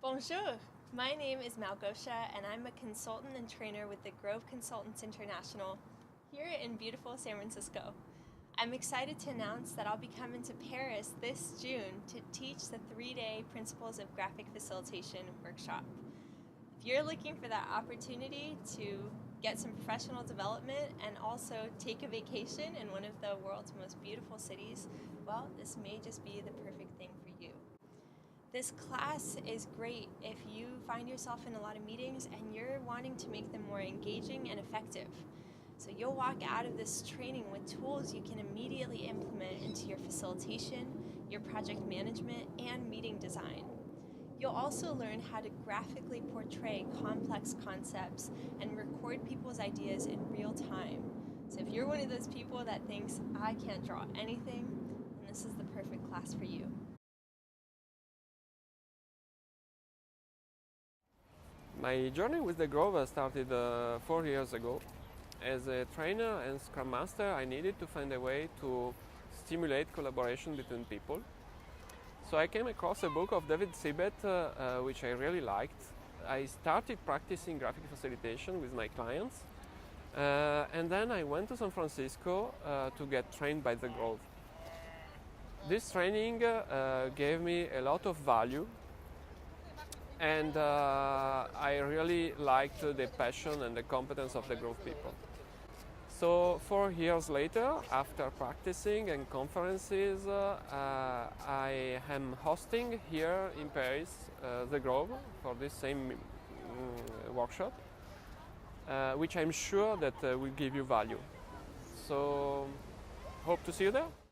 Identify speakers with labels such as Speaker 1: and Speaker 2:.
Speaker 1: Bonjour, my name is Malgosia and I'm a consultant and trainer with the Grove Consultants International here in beautiful San Francisco. I'm excited to announce that I'll be coming to Paris this June to teach the 3-day Principles of Graphic Facilitation workshop. If you're looking for that opportunity to get some professional development and also take a vacation in one of the world's most beautiful cities, well, this may just be the perfect thing for you. This class is great if you find yourself in a lot of meetings and you're wanting to make them more engaging and effective. So you'll walk out of this training with tools you can immediately implement into your facilitation, your project management, and meeting design. You'll also learn how to graphically portray complex concepts and record people's ideas in real time. So if you're one of those people that thinks, I can't draw anything, then this is the perfect class for you.
Speaker 2: My journey with the Grove started 4 years ago. As a trainer and Scrum Master, I needed to find a way to stimulate collaboration between people. So I came across a book of David Sibet, which I really liked. I started practicing graphic facilitation with my clients, and then I went to San Francisco to get trained by the Grove. This training gave me a lot of value, and I really liked the passion and the competence of the Grove people. So 4 years later, after practicing and conferences, I am hosting here in Paris the Grove for this same workshop, which I'm sure that will give you value. So hope to see you there.